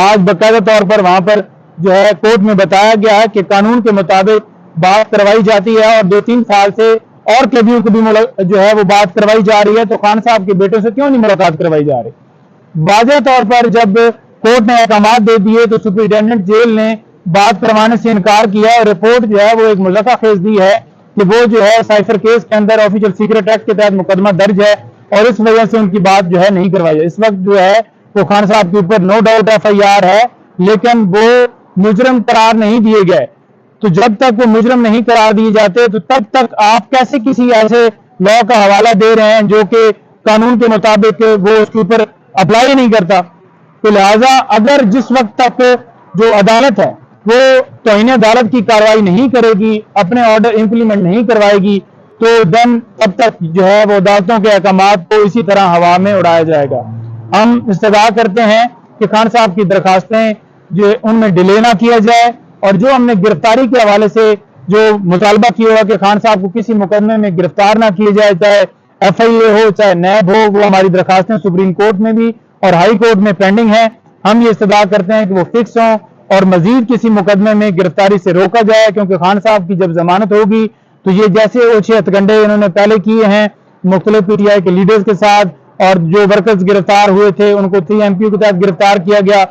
آج باقاعدہ طور پر وہاں پر جو ہے کورٹ میں بتایا گیا ہے کہ قانون کے مطابق بات کروائی جاتی ہے، اور 2-3 سال سے اور قیدیوں کو بھی جو ہے وہ بات کروائی جا رہی ہے، تو خان صاحب کے بیٹوں سے کیوں نہیں ملاقات کروائی جا رہی؟ واضح طور پر جب کورٹ نے احکامات دے دیے تو سپرنٹینڈنٹ جیل نے بات کروانے سے انکار کیا، اور رپورٹ جو ہے وہ ایک مضحکہ خیز دی ہے کہ وہ جو ہے سائفر کیس کے اندر آفیشل سیکرٹ ایکٹ کے تحت مقدمہ درج ہے، اور اس وجہ سے ان کی بات جو ہے نہیں کروائی ہے۔ اس وقت جو ہے وہ خان صاحب کے اوپر نو ڈاؤٹ FIR ہے، لیکن وہ مجرم قرار نہیں دیے گئے۔ تو جب تک وہ مجرم نہیں قرار دیے جاتے تو تب تک آپ کیسے کسی ایسے لا کا حوالہ دے رہے ہیں جو کہ قانون کے مطابق وہ اس کے اوپر اپلائی نہیں کرتا؟ تو لہٰذا اگر جس وقت تک جو عدالت ہے وہ توہین عدالت کی کارروائی نہیں کرے گی، اپنے آرڈر امپلیمنٹ نہیں کروائے گی، تو دن تب تک جو ہے وہ عدالتوں کے احکامات کو اسی طرح ہوا میں اڑایا جائے گا۔ ہم استدعا کرتے ہیں کہ خان صاحب کی درخواستیں جو ان میں ڈیلے نہ کیا جائے، اور جو ہم نے گرفتاری کے حوالے سے جو مطالبہ کیا ہوا کہ خان صاحب کو کسی مقدمے میں گرفتار نہ کیے جائے، چاہے FIA ہو چاہے نیب ہو، وہ ہماری درخواستیں سپریم کورٹ میں بھی اور ہائی کورٹ میں پینڈنگ ہیں۔ ہم یہ استدعا کرتے ہیں کہ وہ فکس ہوں اور مزید کسی مقدمے میں گرفتاری سے روکا جائے، کیونکہ خان صاحب کی جب ضمانت ہوگی تو یہ جیسے اوچھے ہتھکنڈے انہوں نے پہلے کیے ہیں مختلف PTI کے لیڈرز کے ساتھ، اور جو ورکرز گرفتار ہوئے تھے ان کو 3 MPO کے تحت گرفتار کیا گیا،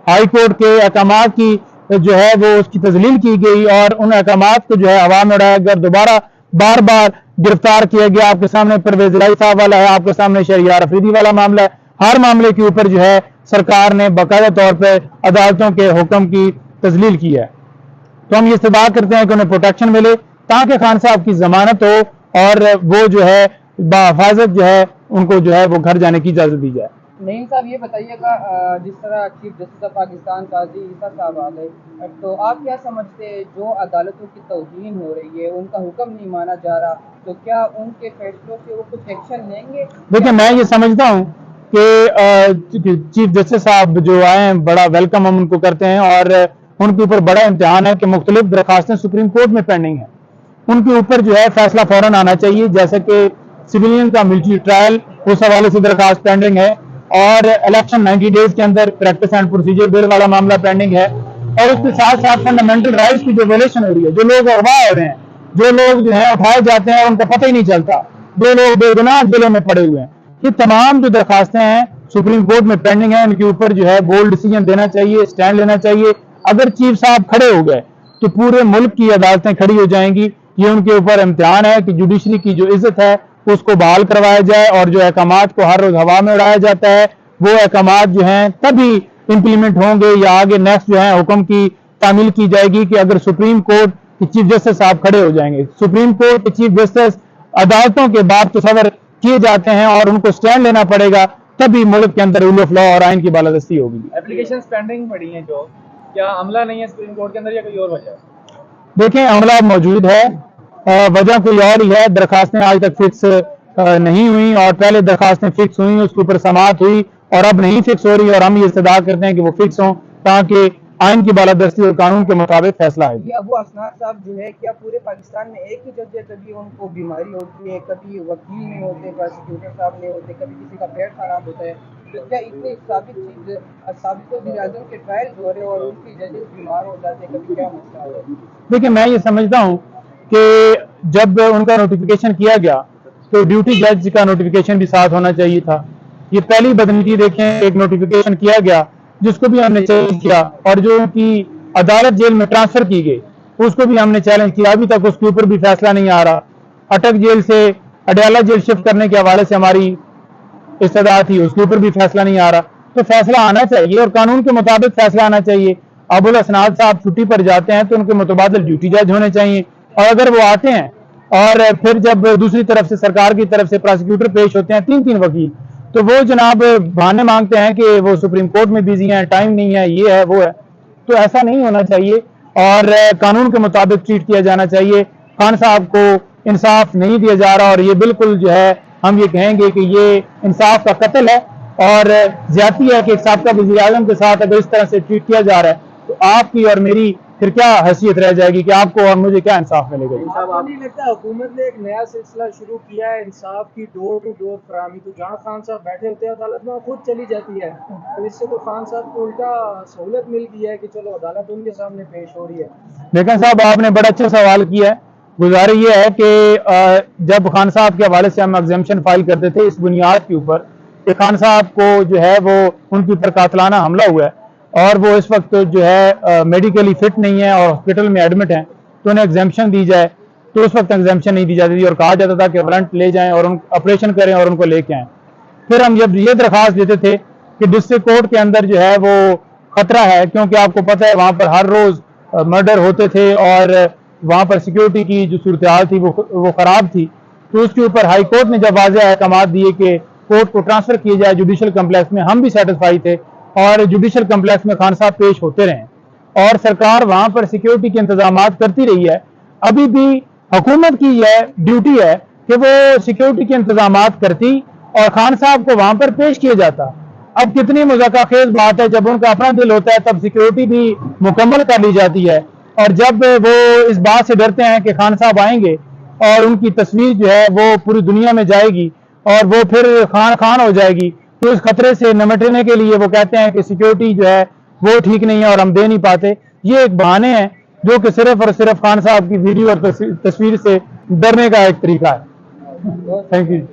ہائی کورٹ کے احکامات کی جو ہے وہ اس کی تذلیل کی گئی، اور ان احکامات کو جو ہے عوام میں اڑایا گیا، دوبارہ بار بار گرفتار کیا گیا۔ آپ کے سامنے پرویز الہی صاحب والا ہے، آپ کے سامنے شہریار افریدی والا معاملہ ہے۔ ہر معاملے کے اوپر جو ہے سرکار نے باقاعدہ طور پہ عدالتوں کے حکم کی تذلیل کی ہے۔ تو ہم یہ استدعا کرتے ہیں کہ انہیں پروٹیکشن ملے تاکہ خان صاحب کی ضمانت ہو، اور وہ جو ہے بحفاظت جو ہے ان کو جو ہے وہ گھر جانے کی اجازت دی جائے۔ نعیم صاحب یہ بتائیے گا، جس طرح چیف جسٹس آف پاکستان قاضی عیسیٰ صاحب آ گئے، تو آپ کیا سمجھتے ہیں جو عدالتوں کی توہین ہو رہی ہے، ان کا حکم نہیں مانا جا رہا، تو کیا ان کے فیصلوں سے وہ کچھ ایکشن لیں گے؟ دیکھیں میں یہ سمجھتا ہوں کہ چیف جسٹس صاحب جو آئے ہیں بڑا ویلکم ہم ان کو کرتے ہیں، اور ان کے اوپر بڑا امتحان ہے کہ مختلف درخواستیں سپریم کورٹ میں پینڈنگ ہیں، ان کے اوپر جو ہے فیصلہ فوراً آنا چاہیے، جیسے کہ سویلین کا ملٹری ٹرائل اس حوالے سے درخواست پینڈنگ ہے، اور الیکشن 90 ڈیز کے اندر پریکٹس اینڈ پروسیجر بل والا معاملہ پینڈنگ ہے، اور اس کے ساتھ ساتھ فنڈامنٹل رائٹس کی جو ویلیشن ہو رہی ہے، جو لوگ اغوا ہو رہے ہیں، جو لوگ جو ہیں اٹھائے جاتے ہیں ان کا پتہ ہی نہیں چلتا، جو لوگ بے گناہ جیلوں میں پڑے ہوئے ہیں، یہ تمام جو درخواستیں ہیں سپریم کورٹ میں پینڈنگ ہیں، ان کے اوپر جو ہے بولڈ ڈیسیجن دینا چاہیے، سٹینڈ لینا چاہیے۔ اگر چیف صاحب کھڑے ہو گئے تو پورے ملک کی عدالتیں کھڑی ہو جائیں گی۔ یہ ان کے اوپر امتحان ہے کہ جوڈیشری کی جو عزت ہے اس کو بحال کروایا جائے، اور جو احکامات کو ہر روز ہوا میں اڑایا جاتا ہے وہ احکامات جو ہیں تبھی امپلیمنٹ ہوں گے، یا آگے نیکسٹ جو ہے حکم کی تعمیل کی جائے گی کہ اگر سپریم کورٹ کے چیف جسٹس صاحب کھڑے ہو جائیں گے۔ سپریم کورٹ کے چیف جسٹس عدالتوں کے باب تصور کیے جاتے ہیں، اور ان کو سٹینڈ لینا پڑے گا، تبھی ملک کے اندر رول آف لا اور آئین کی بالادستی ہوگی۔ اپلیکیشنز پینڈنگ پڑی ہیں، جو کیا عملہ نہیں ہے سپریم کورٹ کے اندر، یا کوئی اور وجہ؟ دیکھیں عملہ موجود ہے، وجہ کوئی اور ہی ہے، درخواستیں آج تک فکس نہیں ہوئی، اور پہلے درخواستیں فکس ہوئی اس کے اوپر سماعت ہوئی اور اب نہیں فکس ہو رہی، اور ہم یہ استدعا کرتے ہیں کہ وہ فکس ہوں تاکہ آئین کی بالادستی اور قانون کے مطابق فیصلہ آئے۔ یہ ابو اسناد صاحب جو ہے کیا پورے پاکستان میں ایک ہی جج ہے؟ کبھی ان کو بیماری ہوتی ہے، کبھی وکیل نہیں ہوتے، پروسیکیوٹر صاحب نہیں ہوتے، کبھی کسی کا پیٹ خراب ہوتا ہے، تو کیا اتنے سابق وزیر اعظم کے ٹرائل ہو رہے اور ان کی ججز بیمار ہو جاتے ہیں، کبھی کیا مسئلہ ہے؟ دیکھیں میں یہ سمجھتا ہوں کہ جب ان کا نوٹیفیکیشن کیا گیا تو ڈیوٹی جج کا نوٹیفیکیشن بھی ساتھ ہونا چاہیے تھا۔ یہ پہلی بدنیتی دیکھیں، ایک نوٹیفیکیشن کیا گیا جس کو بھی ہم نے چیلنج کیا، اور جو ان کی عدالت جیل میں ٹرانسفر کی گئی اس کو بھی ہم نے چیلنج کیا، ابھی تک اس کے اوپر بھی فیصلہ نہیں آ رہا۔ اٹک جیل سے اڈیالہ جیل شفٹ کرنے کے حوالے سے ہماری استدعا تھی، اس کے اوپر بھی فیصلہ نہیں آ رہا۔ تو فیصلہ آنا چاہیے اور قانون کے مطابق فیصلہ آنا چاہیے۔ ابو الاسناد صاحب چھٹی پر جاتے ہیں تو ان کے متبادل ڈیوٹی جج ہونے چاہیے، اور اگر وہ آتے ہیں اور پھر جب دوسری طرف سے سرکار کی طرف سے پروسیکیوٹر پیش ہوتے ہیں 3 وکیل، تو وہ جناب بہانے مانگتے ہیں کہ وہ سپریم کورٹ میں بیزی ہیں، ٹائم نہیں ہے، یہ ہے وہ ہے۔ تو ایسا نہیں ہونا چاہیے اور قانون کے مطابق ٹریٹ کیا جانا چاہیے۔ خان صاحب کو انصاف نہیں دیا جا رہا، اور یہ بالکل جو ہے ہم یہ کہیں گے کہ یہ انصاف کا قتل ہے اور زیادتی ہے کہ ایک سابقہ وزیر اعظم کے ساتھ اگر اس طرح سے ٹریٹ کیا جا رہا ہے تو آپ کی اور میری پھر کیا حیثیت رہ جائے گی کہ آپ کو اور مجھے کیا انصاف ملے گا؟ آپ کو نہیں لگتا حکومت نے ایک نیا سلسلہ شروع کیا ہے انصاف کی ڈور ٹو ڈور فراہمی؟ تو جہاں خان صاحب بیٹھے ہوتے ہیں عدالت میں خود چلی جاتی ہے، تو اس سے تو خان صاحب کو الٹا سہولت مل گئی ہے کہ چلو عدالت ان کے سامنے پیش ہو رہی ہے۔ لیکن صاحب آپ نے بڑا اچھا سوال کیا ہے۔ گزارش یہ ہے کہ جب خان صاحب کے حوالے سے ہم ایگزیمشن فائل کرتے تھے اس بنیاد کے اوپر کہ خان صاحب کو جو ہے وہ ان کے اوپر قاتلانہ حملہ ہوا ہے اور وہ اس وقت جو ہے میڈیکلی فٹ نہیں ہے اور ہاسپٹل میں ایڈمٹ ہیں، تو انہیں ایگزیمشن دی جائے، تو اس وقت ایگزیمشن نہیں دی جاتی تھی اور کہا جاتا تھا کہ وارنٹ لے جائیں اور آپریشن کریں اور ان کو لے کے آئیں۔ پھر ہم جب یہ درخواست دیتے تھے کہ ڈسٹرکٹ کورٹ کے اندر جو ہے وہ خطرہ ہے، کیونکہ آپ کو پتہ ہے وہاں پر ہر روز مرڈر ہوتے تھے اور وہاں پر سیکیورٹی کی جو صورتحال تھی وہ خراب تھی، تو اس کے اوپر ہائی کورٹ نے جب واضح احکامات دیے کہ کورٹ کو ٹرانسفر کیے جائے جوڈیشل کمپلیکس میں، ہم بھی سیٹسفائی تھے اور جوڈیشل کمپلیکس میں خان صاحب پیش ہوتے رہے اور سرکار وہاں پر سیکیورٹی کے انتظامات کرتی رہی ہے۔ ابھی بھی حکومت کی یہ ڈیوٹی ہے کہ وہ سیکیورٹی کے انتظامات کرتی اور خان صاحب کو وہاں پر پیش کیا جاتا۔ اب کتنی مذاکرہ خیز بات ہے، جب ان کا اپنا دل ہوتا ہے تب سیکیورٹی بھی مکمل کر لی جاتی ہے، اور جب وہ اس بات سے ڈرتے ہیں کہ خان صاحب آئیں گے اور ان کی تصویر جو ہے وہ پوری دنیا میں جائے گی اور وہ پھر خان ہو جائے گی، تو اس خطرے سے نمٹنے کے لیے وہ کہتے ہیں کہ سیکیورٹی جو ہے وہ ٹھیک نہیں ہے اور ہم دے نہیں پاتے۔ یہ ایک بہانے ہیں جو کہ صرف اور صرف خان صاحب کی ویڈیو اور تصویر سے ڈرنے کا ایک طریقہ ہے۔ Thank you.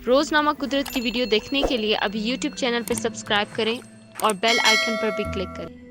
روزنامہ قدرت کی ویڈیو دیکھنے کے لیے ابھی یوٹیوب چینل پہ سبسکرائب کریں اور بیل آئیکن پر بھی کلک کریں۔